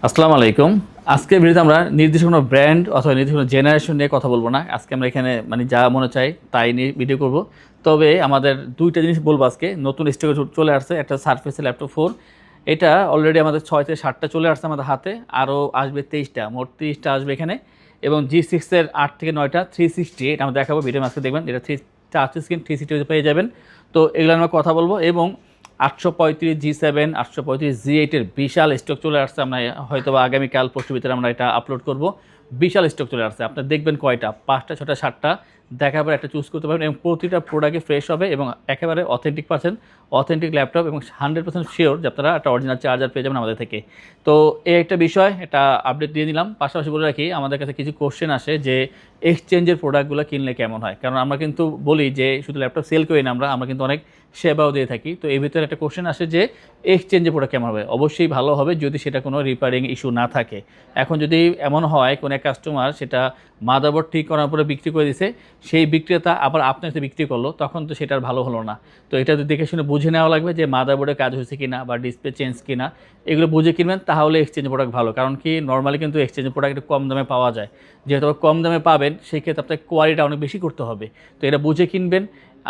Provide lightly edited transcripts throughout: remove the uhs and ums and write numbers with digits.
আসসালামু আলাইকুম। আজকের ভিডিওতে আমরা নির্দিষ্ট কোনো ব্র্যান্ড অথবা নির্দিষ্ট কোনো জেনারেশন নিয়ে কথা বলবো না। আজকে আমরা এখানে যা মনে চাই তাই নিয়ে ভিডিও করব। তবে আমাদের দুইটা জিনিস বলবো আজকে। নতুন স্টকে চলে আসছে একটা সারফেসের ল্যাপটপ 4। এটা অলরেডি আমাদের 6 থেকে 7টা চলে আসছে আমাদের হাতে, আরও আসবে 23টা, মোট 30টা আসবে এখানে। এবং G6-এর 8 থেকে 9টা 360, এটা আমরা দেখাবো, ভিডিও আজকে দেখবেন। এটা টাচ স্ক্রিন 360 পেয়ে যাবেন। তো এগুলো আমরা কথা বলবো। এবং 835 G7, 835 G8-এর বিশাল স্টক চলে আসছে। আমরা হয়তো বা আগামীকাল পরশু ভিতরে আমরা এটা আপলোড করব। বিশাল স্টক চলে আসছে। আপনারা দেখবেন কয়টা, 5টা 6টা 7টা দেখার পর একটা চুজ করতে পারবেন। এবং প্রতিটা প্রোডাক্টে ফ্রেশ হবে এবং একেবারে অথেন্টিক ল্যাপটপ, এবং 100% শিওর যে আপনারা একটা অরিজিনাল চার্জার পেয়ে যাবেন আমাদের থেকে। তো এই একটা বিষয়, এটা আপডেট দিয়ে দিলাম। পাশাপাশি বলে রাখি, আমাদের কাছে কিছু কোশ্চেন আসে যে এক্সচেঞ্জের প্রোডাক্টগুলো কিনলে কেমন হয়। কারণ আমরা কিন্তু বলি যে শুধু ল্যাপটপ সেল করি না, আমরা কিন্তু অনেক সেবাও দিয়ে থাকি। তো এই ভিতরে একটা কোশ্চেন আসে যে এক্সচেঞ্জের প্রোডাক্ট কেমন হবে। অবশ্যই ভালো হবে যদি সেটা কোনো রিপেয়ারিং ইস্যু না থাকে। এখন যদি এমন হয় কোনো এক কাস্টমার সেটা মাদারবোর্ড ঠিক করার পরে বিক্রি করে দিছে, সেই বিক্রেতা আবার আপনার কাছে বিক্রি করলো, তখন তো সেটার ভালো হলো না। তো এটা দেখে শুনে বুঝে নেওয়া লাগবে যে মাদারবোর্ডের কাজ হয়েছে কিনা বা ডিসপ্লে চেঞ্জ কিনা, এগুলো বুঝে কিনবেন, তাহলে এক্সচেঞ্জ প্রোডাক্ট ভালো। কারণ কি, নর্মালি কিন্তু এক্সচেঞ্জ প্রোডাক্ট একটু কম দামে পাওয়া যায়। যেহেতু কম দামে পাবেন, সেই ক্ষেত্রে আপনার কোয়ালিটি অনেক বেশি করতে হবে। তো এটা বুঝে কিনবেন।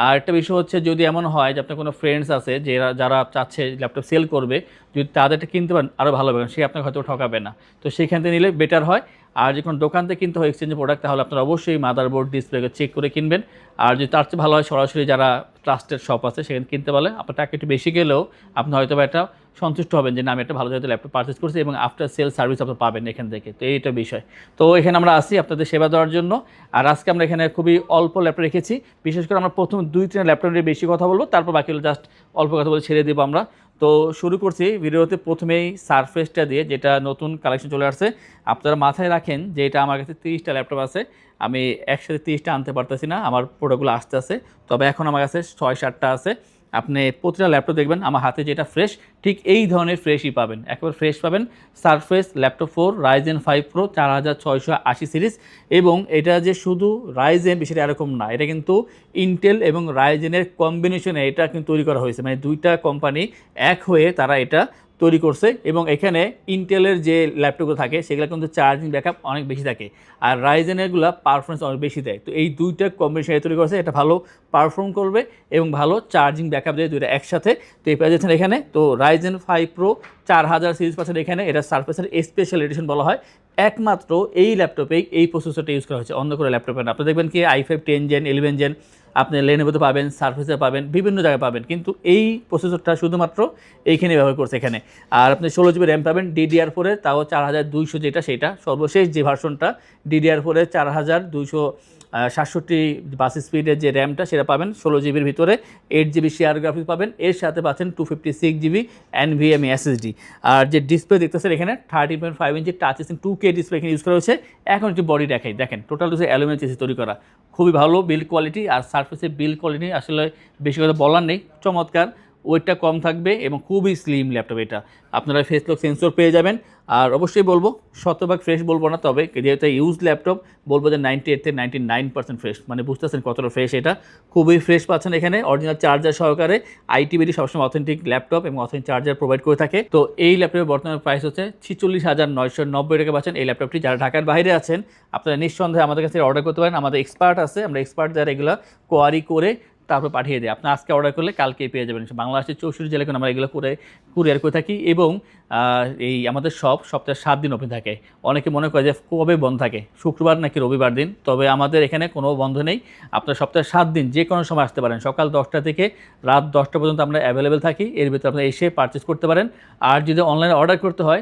আর একটা বিষয় হচ্ছে, যদি এমন হয় যে আপনার কোনো ফ্রেন্ডস আছে যারা চাচ্ছে ল্যাপটপ সেল করবে, যদি তাদেরটা কিনতে পারেন আরও ভালো হবে, সে আপনাকে হয়তো ঠকাবে না। তো সেইখান থেকে নিলে বেটার হয়। আর যে কোনো দোকান থেকে কিনতে হয় এক্সচেঞ্জ প্রোডাক্ট, তাহলে আপনারা অবশ্যই মাদারবোর্ড ডিসপ্লে চেক করে কিনবেন। আর যদি তার চেয়ে ভালো হয়, সরাসরি যারা ট্রাস্টেড শপ আছে সেখানে কিনতে পারলে আপনার টাকা একটু বেশি গেলেও আপনি হয়তো একটা সন্তুষ্ট হবেন যে না, আমি একটা ভালো জায়গায় ল্যাপটপ পারচেস করছি, এবং আফটার সেল সার্ভিস আপনি পাবেন এখান থেকে। তো এইটা বিষয়। তো এখানে আমরা আসি আপনাদের সেবা দেওয়ার জন্য। আর আজকে আমরা এখানে খুবই অল্প ল্যাপটপ রেখেছি। বিশেষ করে আমরা প্রথম 2-3 ল্যাপটপ নিয়ে বেশি কথা বলবো, তারপর বাকিগুলো জাস্ট অল্প কথা বলে ছেড়ে দেবো আমরা। তো শুরু করছি ভিডিওতে প্রথমেই সারফেসটা দিয়ে, যেটা নতুন কালেকশন চলে আসছে। আপনারা মাথায় রাখেন যে এটা আমার কাছে 30টা ল্যাপটপ আছে। আমি একসাথে 30টা আনতে পারতেছি না, আমার প্রোডাক্টগুলো আসতে আছে। তবে এখন আমার কাছে 6-7টা আছে। আপনি প্রতিটা ল্যাপটপ দেখবেন আমার হাতে যেটা ফ্রেশ, ঠিক এই ধরনের ফ্রেশই পাবেন, একেবারে ফ্রেশ পাবেন। Surface laptop 4 Ryzen 5 Pro 4680 series. এবং এটা যে শুধু রাইজেন, বিষয়টা এরকম না, এটা কিন্তু ইন্টেল এবং রাইজেনের কম্বিনেশনে এটা কিন্তু তৈরি করা হয়েছে। মানে দুইটা কোম্পানি এক হয়ে তারা এটা তৈরি করছে। এবং এখানে ইন্টেলের যে ল্যাপটপগুলো থাকে সেগুলো কিন্তু চার্জিং ব্যাকআপ অনেক বেশি থাকে, আর রাইজেনেরগুলো পারফরমেন্স অনেক বেশি দেয়। তো এই দুইটা কম্বিনেশনে তৈরি করছে, এটা ভালো পারফর্ম করবে এবং ভালো চার্জিং ব্যাকআপ দেয় দুইটা একসাথে। তো এই পেয়ে যাচ্ছেন এখানে। তো Ryzen 5 Pro 4000 সিরিজ পাচ্ছেন এখানে। এটা সারফেসের স্পেশাল এডিশন বলা হয়। একমাত্র এই ল্যাপটপেই এই প্রসেসরটা ইউজ করা হয়েছে, অন্য কোনো ল্যাপটপে না। আপনি দেখবেন কি i5 10 জেন 11 জেন আপনি লেনোভোতে পাবেন, সারফেসে পাবেন, বিভিন্ন জায়গায় পাবেন, কিন্তু এই প্রসেসরটা শুধুমাত্র এইখানে ব্যবহার করছে এখানে। আর আপনি 16 GB র্যাম পাবেন DDR4-এর, তাও 4200, যেটা সেটা সর্বশেষ যে ভার্সনটা DDR4-এর 4267 বাস স্পিডের যে র্যামটা সেটা পাবেন 16 জিবির ভিতরে। 8 GB শেয়ার গ্রাফিক্স পাবেন, এর সাথে পাচ্ছেন 256 GB NVMe SSD। আর যে ডিসপ্লে দেখতেছেন এখানে 13.5 ইঞ্চি টাচ স্ক্রিন 2K ডিসপ্লে এখানে ইউজ করা হয়েছে। এখন একটু বডি দেখাই, দেখেন টোটাল হচ্ছে অ্যালুমিনিয়াম চেসি তৈরি করা, খুবই ভালো বিল্ড কোয়ালিটি। আর সারফেসের বিল্ড কোয়ালিটি আসলে বেশি কথা বলার নেই, চমৎকার। ওয়েটটা কম থাকবে এবং খুবই স্লিম ল্যাপটপ এটা। আপনারা ফেস লক সেন্সর পেয়ে যাবেন। আর অবশ্যই বলবো, শতভাগ ফ্রেশ বলবো না, তবে যেহেতু ইউজ ল্যাপটপ বলবো যে 98 থেকে 99% ফ্রেশ। মানে বুঝতেছেন কতটা ফ্রেশ এটা, খুবই ফ্রেশ পাচ্ছেন এখানে অরিজিনাল চার্জার সহকারে। আইটিবিডি সবসময় অথেন্টিক ল্যাপটপ এবং অথেন্টিক চার্জার প্রোভাইড করে থাকে। তো এই ল্যাপটপের বর্তমান প্রাইস হচ্ছে 46,990 টাকা পাচ্ছেন এই ল্যাপটপটি। যারা ঢাকার বাইরে আছেন আপনারা নিঃসন্দেহে আমাদের কাছে অর্ডার করতে পারেন। আমাদের এক্সপার্ট আছে, আমরা এক্সপার্ট যারা এগুলো কোয়ারি করে তারপর পাঠিয়ে দেয়। আপনি আজকে অর্ডার করলে কালকেই পেয়ে যাবেন। বাংলাদেশের 64 জেলায় আমরা এগুলো করে কুরিয়ার করে থাকি। এবং এই আমাদের সপ্তাহে 7 দিন ওপেন থাকে। অনেকে মনে করে যে কবে বন্ধ থাকে, শুক্রবার নাকি রবিবার দিন, তবে আমাদের এখানে কোনো বন্ধ নেই। আপনার সপ্তাহে 7 দিন যে কোনো সময় আসতে পারেন, সকাল 10টা থেকে রাত 10টা পর্যন্ত আমরা অ্যাভেলেবেল থাকি। এর ভিতরে আপনারা এসে পারচেস করতে পারেন। আর যদি অনলাইনে অর্ডার করতে হয়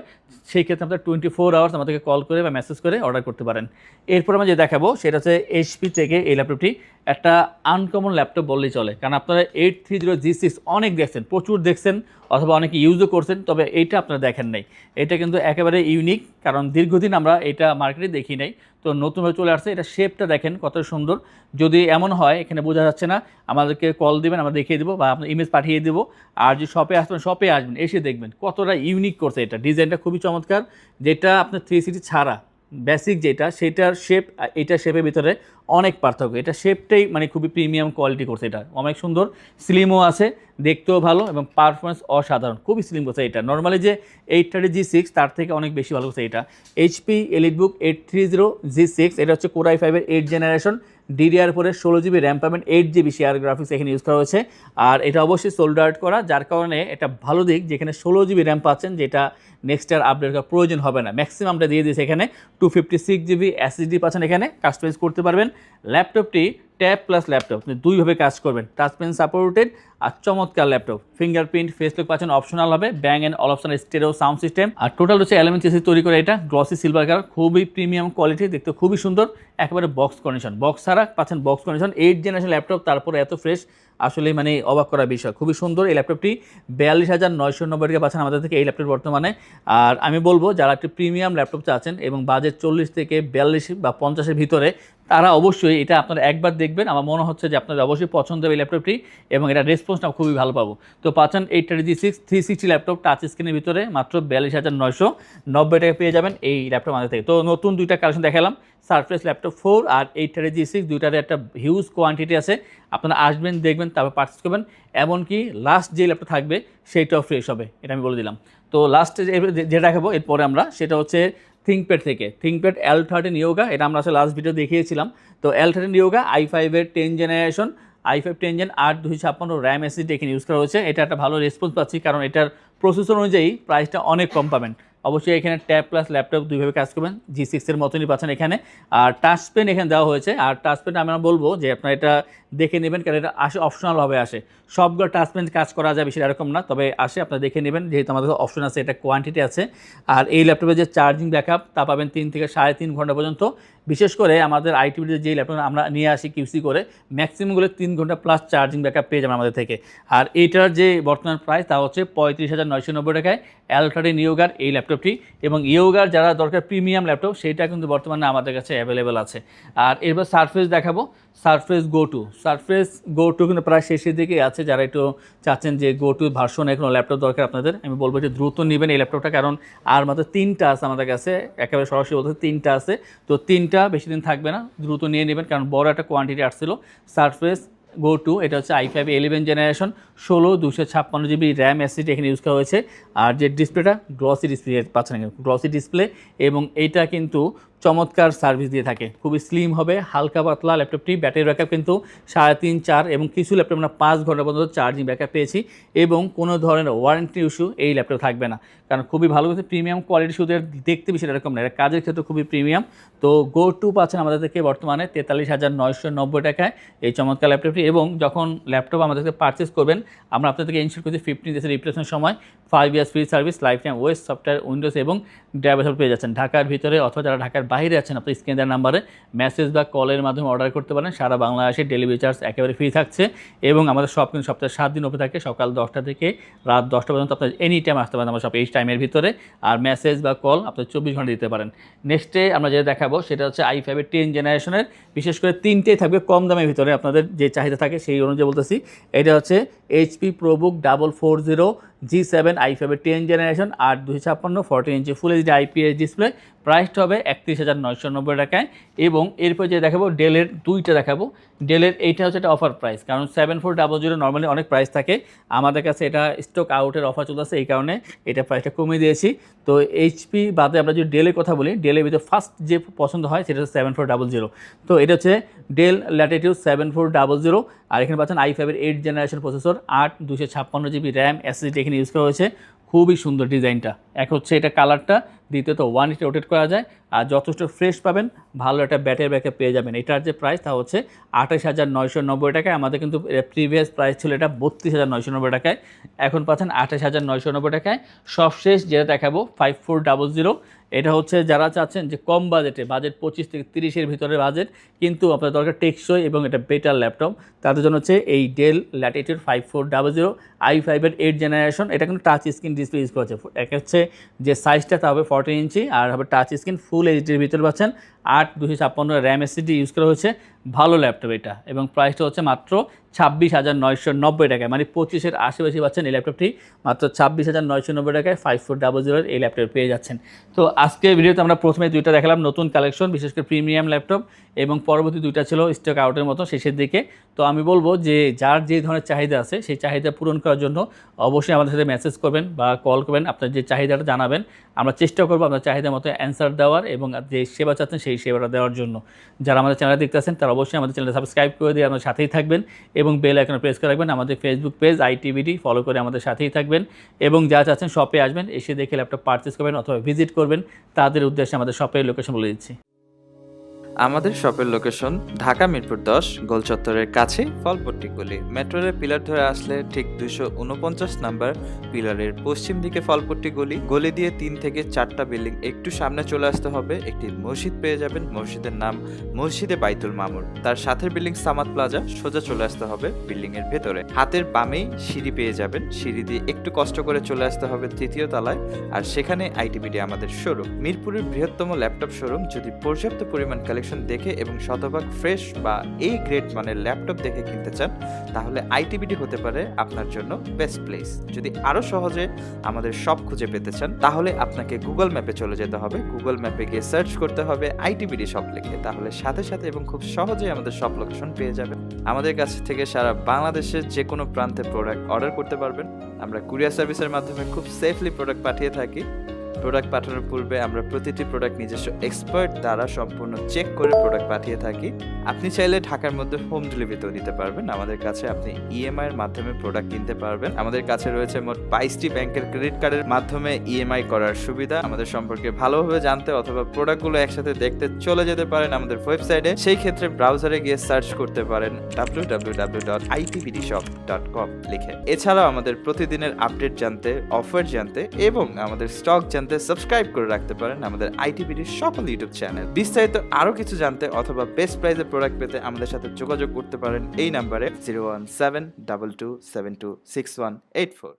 সেই ক্ষেত্রে আপনারা 24 আওয়ার্স আমাদেরকে কল করে বা মেসেজ করে অর্ডার করতে পারেন। এরপর আমরা যে দেখাবো সেটা হচ্ছে HP থেকে এই ল্যাপটপটি একটা আনকমন ল্যাপটপ বললেই চলে। কারণ আপনারা 830G6 অনেক দেখছেন, প্রচুর দেখছেন, অথবা অনেকে ইউজও করছেন, তবে এইটা আপনারা দেখেন নাই। এটা কিন্তু একেবারে ইউনিক, কারণ দীর্ঘদিন আমরা এটা মার্কেটে দেখি নাই। তো নতুনভাবে চলে আসছে। এটা শেপটা দেখেন কত সুন্দর। যদি এমন হয় এখানে বোঝা যাচ্ছে না, আমাদেরকে কল দিবেন, আমরা দেখিয়ে দেবো বা আপনার ইমেজ পাঠিয়ে দেবো। আর যদি শপে আসবেন, শপে আসবেন, এসে দেখবেন কতটা ইউনিক করছে এটা। ডিজাইনটা খুবই চমৎকার, যেটা আপনার 360 ছাড়া বেসিক যেটা সেটার শেপ এটা শেপের ভিতরে অনেক পার্থক্য। এটা শেপটাই মানে খুবই প্রিমিয়াম কোয়ালিটি করছে, এটা অনেক সুন্দর, স্লিমও আছে, দেখতেও ভালো এবং পারফরমেন্স অসাধারণ, খুবই স্লিম করছে এটা। নর্মালি যে 830G6 তার থেকে অনেক বেশি ভালো করছে এটা। এইচপি এলিটবুক 830G6, এটা হচ্ছে Core i5-এর 8 generation, DDR4 16GB RAM পাবেন, 8GB শেয়ার গ্রাফিক্স এখানে ইউজ করা হয়েছে। আর এটা অবশ্যই সোল্ড আউট করা, যার কারণে এটা ভালো দিক যেখানে 16GB র্যাম পাচ্ছেন, যেটা নেক্সট আর আপডেট করার প্রয়োজন হবে না। ম্যাক্সিমামটা দিয়ে দিয়েছে এখানে। 256GB SSD পাচ্ছেন, এখানে কাস্টমাইজ করতে পারবেন। ল্যাপটপটি ট্যাব প্লাস ল্যাপটপ দুইভাবে কাজ করবেন, টাচ পেন সাপোর্টেড আর চমৎকার ল্যাপটপ। ফিঙ্গারপ্রিন্ট ফেস লক পাচ্ছেন অপশনাল হবে, Bang and Olufsen stereo sound system. আর টোটাল হচ্ছে অ্যালুমিনিয়াম চেসিস তৈরি করে এটা, গ্লসি সিলভার কালার, খুবই প্রিমিয়াম কোয়ালিটি, দেখতে খুবই সুন্দর, একেবারে বক্স কন্ডিশন, বক্স ছাড়া পাচ্ছেন বক্স কন্ডিশন। 8 জেনারেশন ল্যাপটপ, তারপরে এত ফ্রেশ, আসলে মানে অবাক করার বিষয়, খুবই সুন্দর। এই ল্যাপটপটি 42,990 টাকা পাচ্ছেন আমাদের থেকে এই ল্যাপটপ বর্তমানে। আর আমি বলবো যারা একটি প্রিমিয়াম ল্যাপটপ চাচ্ছেন এবং বাজেট 40 থেকে 42 বা 50-এর ভিতরে, তারা অবশ্যই এটা আপনারা একবার দেখবেন। আমার মনে হচ্ছে যে আপনাদের অবশ্যই পছন্দ হবে এই ল্যাপটপটি এবং এটা রেসপন্সটা খুবই ভালো পাবো। তো পাচ্ছেন 830G6 360 ল্যাপটপ টাচ স্ক্রিনের ভিতরে মাত্র 42,990 টাকা পেয়ে যাবেন এই ল্যাপটপ আমাদের থেকে। তো নতুন দুইটা কালেকশন দেখালাম, সারফেস ল্যাপটপ 4 আর 830G6, দুইটারে একটা হিউজ কোয়ান্টিটি আছে। আপনারা আসবেন, দেখবেন, তারপর পারচেস করবেন। এমনকি লাস্ট যে ল্যাপটপ থাকবে সেইটাও ফ্রেশ হবে, এটা আমি বলে দিলাম। তো লাস্টে যেটা দেখাবো এরপরে আমরা, সেটা হচ্ছে থিঙ্কপ্যাড থেকে, থিঙ্কপ্যাড L13 Yoga, এটা আমরা আসলে লাস্ট ভিডিও দেখিয়েছিলাম। তো L13 Yoga i5-এর 10 generation, i5 10 Gen 8/256 RAM SSD এখানে ইউজ করা হয়েছে। এটা একটা ভালো রেসপন্স পাচ্ছি, কারণ এটার প্রসেসর অনুযায়ী প্রাইসটা অনেক কম পাবেন। অবশ্যই এখানে ট্যাব প্লাস ল্যাপটপ দুইভাবে কাজ করবেন, G6 এর মতনই পাচ্ছেন এখানে। আর টাচ পেন এখানে দেওয়া হয়েছে, আর টাচ পেন আমরা বলবো যে আপনারা এটা দেখে নেবেন, কারণ এটা আসে অপশনালভাবে আসে, সবগুলো টাচ পেন কাজ করা যায় বেশি এরকম না, তবে আসে, আপনারা দেখে নেবেন, যেহেতু আমাদের অপশন আছে, এটা কোয়ান্টিটি আছে। আর এই ল্যাপটপে যে চার্জিং ব্যাকআপ তা পাবেন 3 থেকে 3.5 ঘন্টা পর্যন্ত। বিশেষ করে আমাদের আইটিভিতে যে ল্যাপটপ আমরা নিয়ে আসি কিউসি করে, ম্যাক্সিমামগুলো 3 ঘন্টা প্লাস চার্জিং ব্যাকআপ পেয়ে যাবেন আমাদের থেকে। আর এইটার যে বর্তমান প্রাইস তা হচ্ছে 35,990 টাকায় L13 Yoga এই ল্যাপটপটি। এবং ইয়োগার যারা দরকার প্রিমিয়াম ল্যাপটপ, সেইটা কিন্তু বর্তমানে আমাদের কাছে অ্যাভেলেবেল আছে। আর এরপর সারফেস দেখাবো, সারফেস গো টু কিন্তু প্রায় শেষের দিকে আছে। যারা একটু চাচ্ছেন যে গো টু ভার্সন কোনো ল্যাপটপ দরকার আপনাদের, আমি বলবো যে দ্রুত নেবেন এই ল্যাপটপটা, কারণ আর মাত্র 3টা আছে আমাদের কাছে, একেবারে সরাসরি বলতে 3টা আছে। তো 3টা বেশি দিন থাকবে না, দ্রুত নিয়ে নেবেন, কারণ বড় একটা কোয়ান্টিটি আসছিল। সারফেস গো টু, এটা হচ্ছে i5 11 generation, 16/256GB RAM SSD এখানে ইউজ করা হয়েছে। আর যে ডিসপ্লেটা গ্লসি ডিসপ্লে পাচ্ছেন, গ্লসি ডিসপ্লে, এবং এইটা কিন্তু চমৎকার সার্ভিস দিয়ে থাকে, খুবই স্লিম হবে, হালকা পাতলা ল্যাপটপটি। ব্যাটারি ব্যাকআপ কিন্তু 3.5 4, এবং কিছু ল্যাপটপ আমরা 5 ঘন্টা পর্যন্ত চার্জিং ব্যাকআপ পেয়েছি। এবং কোনো ধরনের ওয়ারেন্টি ইস্যু এই ল্যাপটপ থাকবে না, কারণ খুবই ভালো হচ্ছে, প্রিমিয়াম কোয়ালিটি, শুধু দেখতে বেশি এরকম না, এটা কাজের ক্ষেত্রে খুবই প্রিমিয়াম। তো গো টু পাচ্ছেন আমাদের থেকে বর্তমানে 43,990 টাকায় এই চমৎকার ল্যাপটপটি। এবং যখন ল্যাপটপ আমাদের থেকে পারচেস করবেন, আমরা আপনাদের থেকে ইনশিওর করছি 15 ডেজের রিপ্লেসমেন্ট সময়, 5 years free service, life time OS software Windows এবং ড্রাইভার সাপোর্ট পেয়ে যাচ্ছেন। ঢাকার ভিতরে অথবা যারা ঢাকার বাইরে আছেন, আপনি স্ক্রিনে দেওয়া নাম্বারে মেসেজ বা কলের মাধ্যমে অর্ডার করতে পারেন। সারা বাংলাদেশে ডেলিভারি চার্জ একেবারে ফ্রি থাকছে। এবং আমাদের শপ কিন্তু সপ্তাহে 7 দিন ওপেন থাকে, সকাল 10টা থেকে রাত 10টা পর্যন্ত। আপনার এনি টাইম আসতে পারেন আমার শপ এই টাইমের ভিতরে, আর মেসেজ বা কল আপনি 24 ঘন্টা দিতে পারেন। নেক্সটে আমরা যেটা দেখাবো সেটা হচ্ছে i5 10 জেনারেশনের, বিশেষ করে 3টেই থাকবে কম দামের ভিতরে, আপনাদের যে চাহিদা থাকে সেই অনুযায়ী বলতেছি। এটা হচ্ছে HP ProBook 440 G7 i5 10 generation, 8/256 14 ইঞ্চি ফুল এইচডি IPS ডিসপ্লে, প্রাইসটা হবে 31,990 টাকায়। এবং এরপর যে দেখাবো ডেলের দুইটা দেখাবো। ডেলের এইটা হচ্ছে একটা অফার প্রাইস, কারণ 7400 নর্মালি অনেক প্রাইস থাকে, আমাদের কাছে এটা স্টক আউটের অফার চলতেছে, এই কারণে এটা প্রাইসটা কমিয়ে দিয়েছি। তো HP বাদে আমরা যদি ডেলের কথা বলি, ডেলের ভিতরে ফার্স্ট যে পছন্দ হয় সেটা হচ্ছে 7400। তো এটা হচ্ছে ডেল ল্যাটিটিউড 7400। আর এখানে পাচ্ছেন i5 8 generation processor, 8/256GB RAM SSD এখানে ইউজ করা হয়েছে। খুবই সুন্দর ডিজাইনটা, এক হচ্ছে এটা কালারটা, দ্বিতীয়ত 180 রোটেট করা যায়, আর যথেষ্ট ফ্রেশ পাবেন, ভালো একটা ব্যাটারি ব্যাকআপ পেয়ে যাবেন। এটার যে প্রাইস তা হচ্ছে 28,990 টাকায়। আমাদের কিন্তু প্রিভিয়াস প্রাইস ছিল এটা 32,990 টাকায়, এখন পাচ্ছেন 28,990 টাকায়। সবশেষ যেটা দেখাবো 5400, এটা হচ্ছে যারা চাচ্ছেন যে কম বাজেটে, বাজেট 25 থেকে 30-এর ভিতরে বাজেট, কিন্তু আপনার দরকার টেকসই এবং এটা বেটার ল্যাপটপ, তাদের জন্য হচ্ছে এই ডেল ল্যাটিটিউড 5400 i5 8 জেনারেশন। এটা কিন্তু টাচ স্ক্রিন ডিসপ্লে ইউজ করেছে, এক হচ্ছে যে সাইজটা তা হবে 14 ইঞ্চি, আর হবে টাচ স্ক্রিন ফুল এইচডির ভিতরে পাচ্ছেন, 8/256 র্যাম এসএসডি ইউজ করা হয়েছে। ভালো ল্যাপটপ এটা, এবং প্রাইসটা হচ্ছে মাত্র 26,990 টাকায়, মানে 25-এর আশেপাশে পাচ্ছেন এই ল্যাপটপটি মাত্র 26,990 টাকায় 5400 এই ল্যাপটপ পেয়ে যাচ্ছেন। তো আজকে ভিডিওতে আমরা প্রথমে দুইটা দেখালাম নতুন কালেকশন, বিশেষ করে প্রিমিয়াম ল্যাপটপ, এবং পরবর্তী দুইটা ছিল স্টক আউটের মতো শেষের দিকে। তো আমি বলবো যে যার যে ধরনের চাহিদা আছে সেই চাহিদা পূরণ করার জন্য অবশ্যই আমাদের সাথে মেসেজ করবেন বা কল করবেন, আপনার যে চাহিদাটা জানাবেন, আমরা চেষ্টা করবো আপনার চাহিদা মতো অ্যান্সার দেওয়ার এবং যে সেবা চাচ্ছেন সেই সেবাটা দেওয়ার জন্য। যারা আমাদের চ্যানেল দেখতে আছেন তারা অবশ্যই আমাদের চ্যানেলটা সাবস্ক্রাইব করে দিয়ে আমাদের সাথেই থাকবেন এবং বেল আইকনে প্রেস করে রাখবেন। আমাদের ফেসবুক পেজ আইটিবিডি ফলো করে আমাদের সাথেই থাকবেন, এবং যা চাচ্ছেন শপে আসবেন, এসে দেখে ল্যাপটপ পারচেস করবেন অথবা ভিজিট করবেন, তাদের উদ্দেশ্যে আমাদের শপের লোকেশন বলে দিচ্ছি। আমাদের শপের লোকেশন ঢাকা মিরপুর 10 গোল চত্বরের কাছে ফলপট্টি গলি। মেট্রো রেল পিলার ধরে আসলে ঠিক 249 নাম্বার পিলারের পশ্চিম দিকে ফলপট্টি গলি। গলি দিয়ে 3 থেকে 4টা বিল্ডিং একটু সামনে চলে আসতে হবে, একটি মসজিদ পেয়ে যাবেন। মসজিদের নাম মসজিদে বাইতুল মামুর। তার সাথের বিল্ডিং সামাদ প্লাজা, সোজা চলে আসতে হবে বিল্ডিং এর ভেতরে। হাতের বামেই সিঁড়ি পেয়ে যাবেন, সিঁড়ি দিয়ে একটু কষ্ট করে চলে আসতে হবে 3য় তলায়, আর সেখানে আইটিবিডি আমাদের শোরুম। মিরপুরের বৃহত্তম ল্যাপটপ শোরুম। যদি পর্যাপ্ত পরিমাণ কালেকশন দেখে এবং শতভাগ ফ্রেশ বা এই গ্রেড মানের ল্যাপটপ দেখে কিনতে চান, তাহলে আইটিবিডি হতে পারে আপনার জন্য বেস্ট প্লেস। যদি আরো সহজে আমাদের শপ খুঁজে পেতে চান, তাহলে আপনাকে গুগল ম্যাপে চলে যেতে হবে। গুগল ম্যাপে গিয়ে সার্চ করতে হবে আইটিবিডি শপ লিখে, তাহলে সাথে সাথে এবং খুব সহজেই আমাদের শপ লোকেশন পেয়ে যাবেন। আমাদের কাছ থেকে সারা বাংলাদেশের যে কোনো প্রান্তে প্রোডাক্ট অর্ডার করতে পারবেন। আমরা কুরিয়ার সার্ভিসের মাধ্যমে খুব সেফলি প্রোডাক্ট পাঠিয়ে থাকি। প্রোডাক্ট পাঠানোর পূর্বে আমরা প্রতিটি প্রোডাক্ট নিজস্ব এক্সপার্ট দ্বারা সম্পূর্ণ চেক করে প্রোডাক্ট পাঠিয়ে থাকি। আপনি চাইলে ঢাকার মধ্যে হোম ডেলিভারিতেও নিতে পারবেন। আমাদের কাছে আপনি ইএমআই এর মাধ্যমে প্রোডাক্ট কিনতে পারবেন। আমাদের কাছে রয়েছে মোট 22টি ব্যাংকের ক্রেডিট কার্ডের মাধ্যমে ইএমআই করার সুবিধা। আমাদের সম্পর্কে ভালোভাবে জানতে অথবা প্রোডাক্টগুলো একসাথে দেখতে চলে যেতে পারেন আমাদের ওয়েবসাইটে। সেই ক্ষেত্রে ব্রাউজারে গিয়ে সার্চ করতে পারেন www.itbdshop.com লিখে। এছাড়াও আমাদের প্রতিদিনের আপডেট জানতে, অফার জানতে এবং আমাদের স্টক জানতে সাবস্ক্রাইব করে রাখতে পারেন আমাদের আইটিবিডির সকল ইউটিউব চ্যানেল। বিস্তারিত আরো কিছু জানতে অথবা বেস্ট প্রাইসে প্রোডাক্ট পেতে আমাদের সাথে যোগাযোগ করতে পারেন এই নাম্বারে 01722726184।